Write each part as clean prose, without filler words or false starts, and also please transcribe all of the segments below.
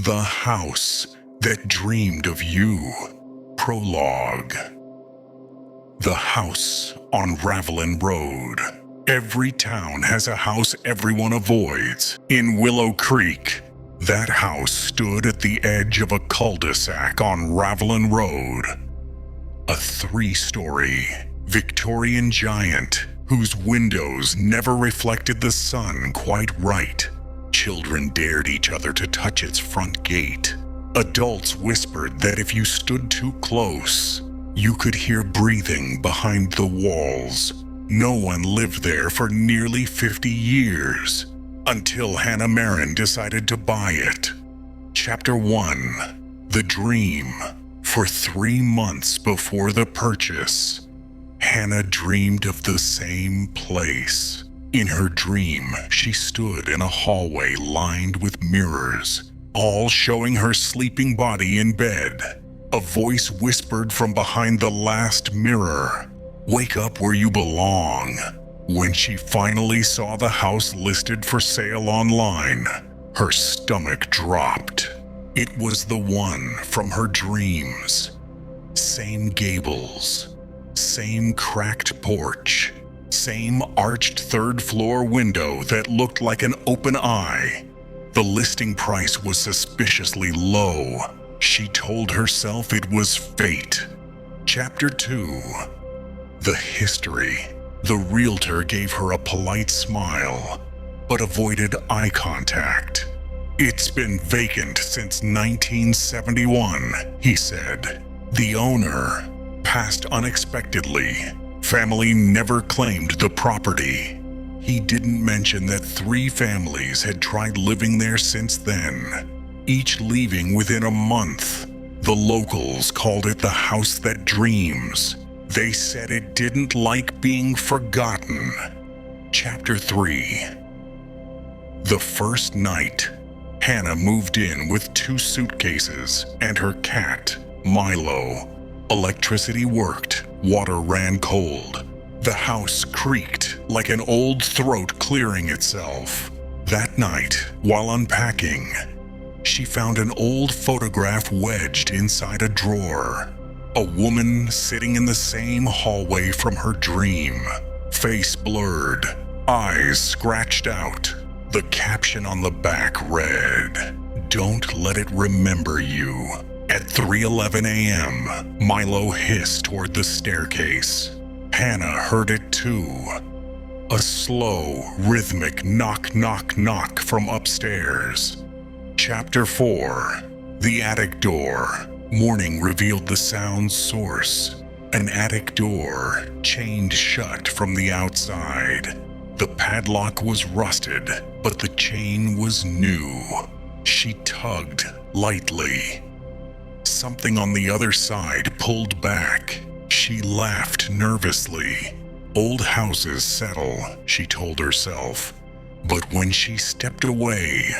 The House That Dreamed of You. Prologue. The house on Ravelin Road. Every town has a house everyone avoids. In Willow Creek, that house stood at the edge of a cul-de-sac on Ravelin Road. A 3-story Victorian giant whose windows never reflected the sun quite right. Children dared each other to touch its front gate. Adults whispered that if you stood too close, you could hear breathing behind the walls. No one lived there for nearly 50 years, until Hannah Marin decided to buy it. Chapter 1. The Dream. For 3 months before the purchase, Hannah dreamed of the same place. In her dream, she stood in a hallway lined with mirrors, all showing her sleeping body in bed. A voice whispered from behind the last mirror, "Wake up where you belong." When she finally saw the house listed for sale online, her stomach dropped. It was the one from her dreams. Same gables, same cracked porch, same arched third-floor window that looked like an open eye. The listing price was suspiciously low. She told herself it was fate. Chapter 2. The history. The realtor gave her a polite smile, but avoided eye contact. "It's been vacant since 1971, he said. The owner passed unexpectedly. Family never claimed the property. He didn't mention that 3 families had tried living there since then, each leaving within a month. The locals called it the house that dreams. They said it didn't like being forgotten." Chapter 3. The first night, Hannah moved in with 2 suitcases and her cat, Milo. Electricity worked, water ran cold. The house creaked like an old throat clearing itself. That night, while unpacking, she found an old photograph wedged inside a drawer. A woman sitting in the same hallway from her dream. Face blurred, eyes scratched out. The caption on the back read, "Don't let it remember you." At 3:11 a.m., Milo hissed toward the staircase. Hannah heard it too. A slow, rhythmic knock, knock, knock from upstairs. Chapter 4. The attic door. Morning revealed the sound's source. An attic door, chained shut from the outside. The padlock was rusted, but the chain was new. She tugged lightly. Something on the other side pulled back. She laughed nervously. Old houses settle, she told herself. But when she stepped away,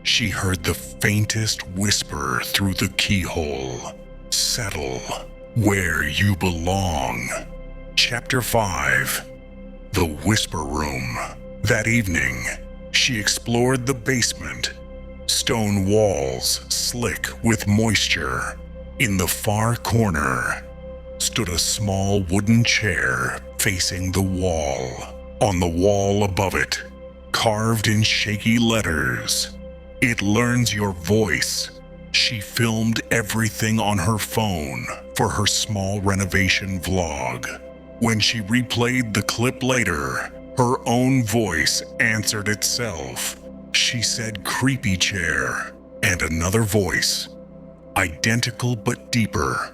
she heard the faintest whisper through the keyhole. "Settle where you belong." Chapter 5. The Whisper Room. That evening, she explored the basement. Stone walls slick with moisture. In the far corner stood a small wooden chair facing the wall. On the wall above it, carved in shaky letters, "It learns your voice." She filmed everything on her phone for her small renovation vlog. When she replayed the clip later, her own voice answered itself. She said "creepy chair," and another voice, identical but deeper,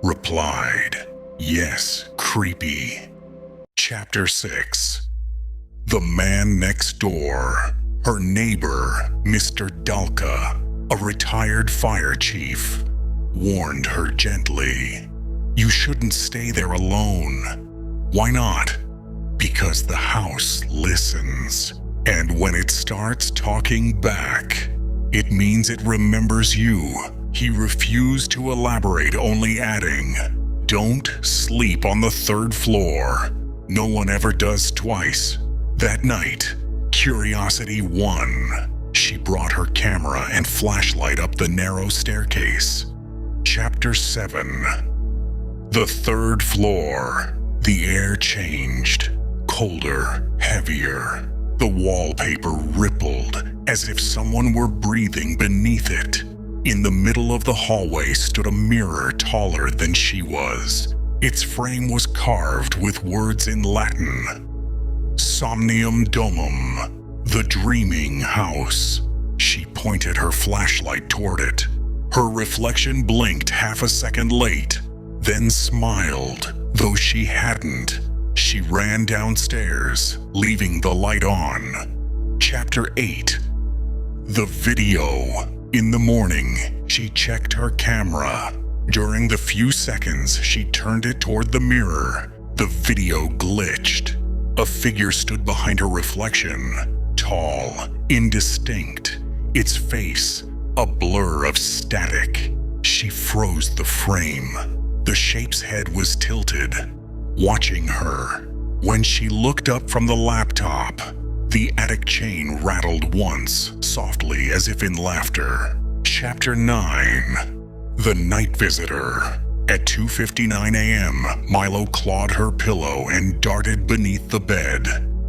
replied, "Yes, creepy." Chapter 6. The man next door. Her neighbor, Mr. Dalka, a retired fire chief, warned her gently, "You shouldn't stay there alone." Why not? Because the house listens. And when it starts talking back, it means it remembers you. He refused to elaborate, only adding, "Don't sleep on the 3rd floor. No one ever does twice." That night, curiosity won. She brought her camera and flashlight up the narrow staircase. Chapter 7. The third floor. The air changed. Colder, heavier. The wallpaper rippled as if someone were breathing beneath it. In the middle of the hallway stood a mirror taller than she was. Its frame was carved with words in Latin. Somnium Domum, the dreaming house. She pointed her flashlight toward it. Her reflection blinked half a second late, then smiled, though she hadn't. She ran downstairs, leaving the light on. Chapter 8. The video. In the morning, she checked her camera. During the few seconds she turned it toward the mirror, the video glitched. A figure stood behind her reflection, tall, indistinct, its face a blur of static. She froze the frame. The shape's head was tilted, watching her. When she looked up from the laptop, the attic chain rattled once, softly as if in laughter. Chapter 9. The Night Visitor. At 2:59 a.m., Milo clawed her pillow and darted beneath the bed.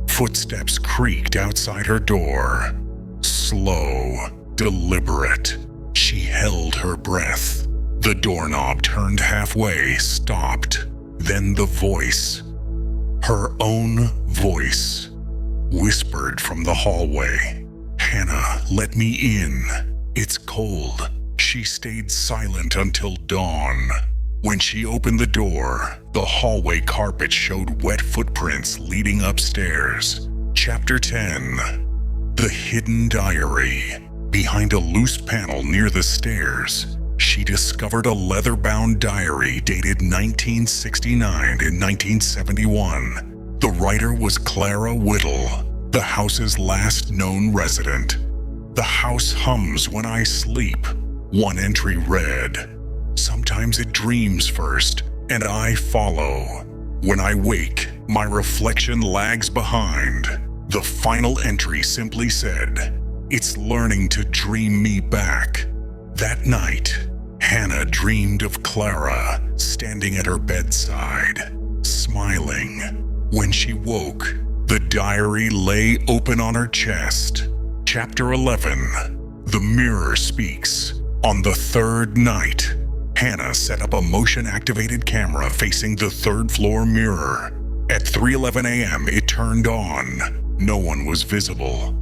Footsteps creaked outside her door. Slow, deliberate. She held her breath. The doorknob turned halfway, stopped. Then the voice. Her own voice. Whispered from the hallway. "Hannah, let me in. It's cold." She stayed silent until dawn. When she opened the door, the hallway carpet showed wet footprints leading upstairs. Chapter 10. The Hidden Diary. Behind a loose panel near the stairs, she discovered a leather-bound diary dated 1969 and 1971. The writer was Clara Whittle, the house's last known resident. "The house hums when I sleep," one entry read. "Sometimes it dreams first, and I follow. When I wake, my reflection lags behind." The final entry simply said, "It's learning to dream me back." That night, Hannah dreamed of Clara standing at her bedside, smiling. When she woke, the diary lay open on her chest. Chapter 11. The Mirror Speaks. On the third night, Hannah set up a motion-activated camera facing the third-floor mirror. At 3:11 a.m., it turned on. No one was visible.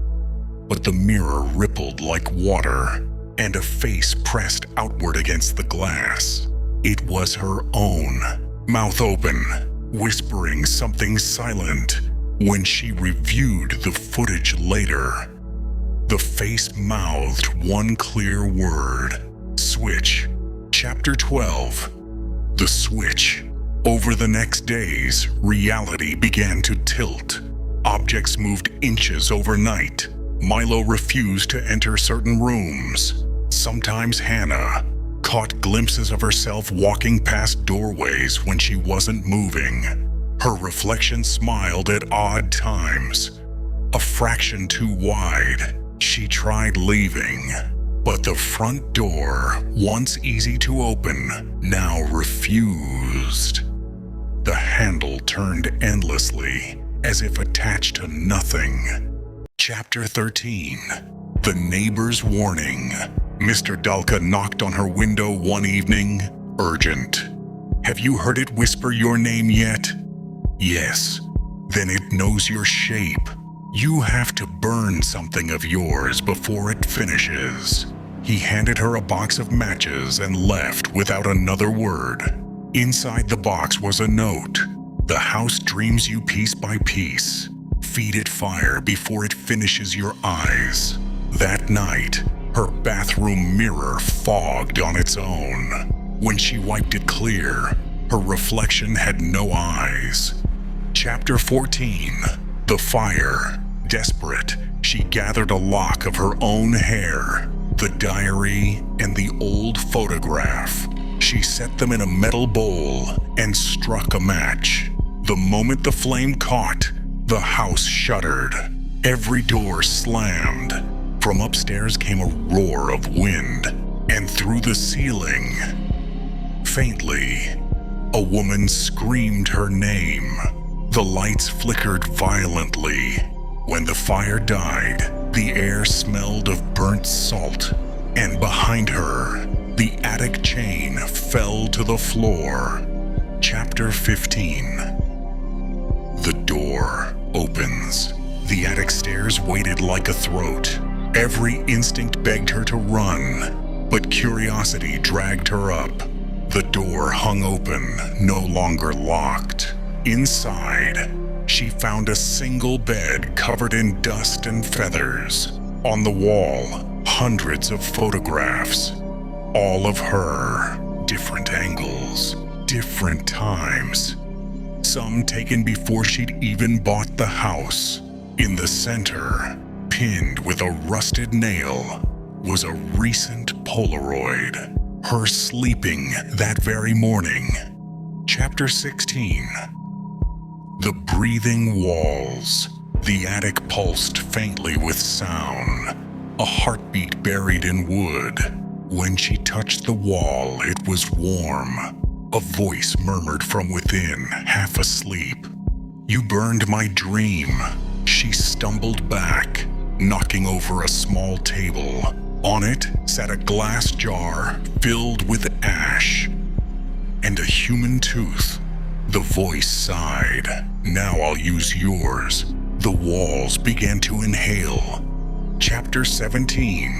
But the mirror rippled like water, and a face pressed outward against the glass. It was her own, mouth open, whispering something silent. When she reviewed the footage later, the face mouthed one clear word: switch. Chapter 12. The Switch. Over the next days, reality began to tilt. Objects moved inches overnight. Milo refused to enter certain rooms. Sometimes Hannah caught glimpses of herself walking past doorways when she wasn't moving. Her reflection smiled at odd times. A fraction too wide, she tried leaving. But the front door, once easy to open, now refused. The handle turned endlessly, as if attached to nothing. Chapter 13. The Neighbor's Warning. Mr. Dalka knocked on her window one evening, urgent. "Have you heard it whisper your name yet?" "Yes." "Then it knows your shape. You have to burn something of yours before it finishes." He handed her a box of matches and left without another word. Inside the box was a note. "The house dreams you piece by piece. Feed it fire before it finishes your eyes." That night, her bathroom mirror fogged on its own. When she wiped it clear, her reflection had no eyes. Chapter 14. The Fire. Desperate, she gathered a lock of her own hair, the diary, and the old photograph. She set them in a metal bowl and struck a match. The moment the flame caught, the house shuddered. Every door slammed. From upstairs came a roar of wind, and through the ceiling, faintly, a woman screamed her name. The lights flickered violently. When the fire died, the air smelled of burnt salt, and behind her, the attic chain fell to the floor. Chapter 15. The door opens. The attic stairs waited like a throat. Every instinct begged her to run, but curiosity dragged her up. The door hung open, no longer locked. Inside, she found a single bed covered in dust and feathers. On the wall, hundreds of photographs. All of her, different angles, different times. Some taken before she'd even bought the house. In the center, pinned with a rusted nail, was a recent Polaroid. Her sleeping that very morning. Chapter 16. The breathing walls. The attic pulsed faintly with sound. A heartbeat buried in wood. When she touched the wall, it was warm. A voice murmured from within, half asleep. "You burned my dream." She stumbled back, knocking over a small table. On it sat a glass jar filled with ash and a human tooth. The voice sighed. "Now I'll use yours." The walls began to inhale. Chapter 17.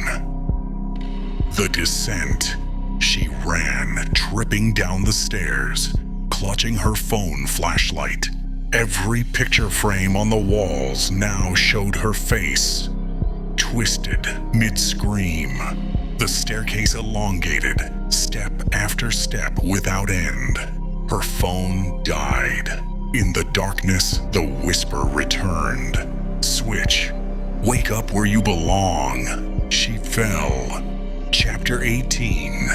The descent. She ran, tripping down the stairs, clutching her phone flashlight. Every picture frame on the walls now showed her face, twisted mid-scream. The staircase elongated, step after step without end. Her phone died. In the darkness, the whisper returned. "Switch. Wake up where you belong." She fell. Chapter 18.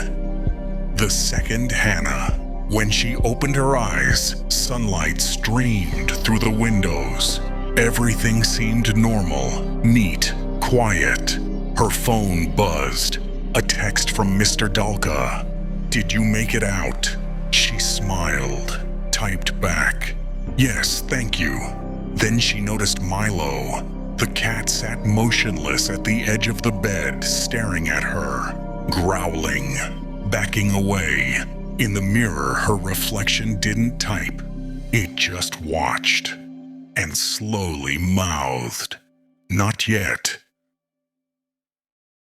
The second Hannah. When she opened her eyes, sunlight streamed through the windows. Everything seemed normal, neat, quiet. Her phone buzzed. A text from Mr. Dalka. "Did you make it out?" She smiled, typed back, "Yes, thank you." Then she noticed Milo. The cat sat motionless at the edge of the bed, staring at her, growling, backing away. In the mirror, her reflection didn't type. It just watched and slowly mouthed, "Not yet."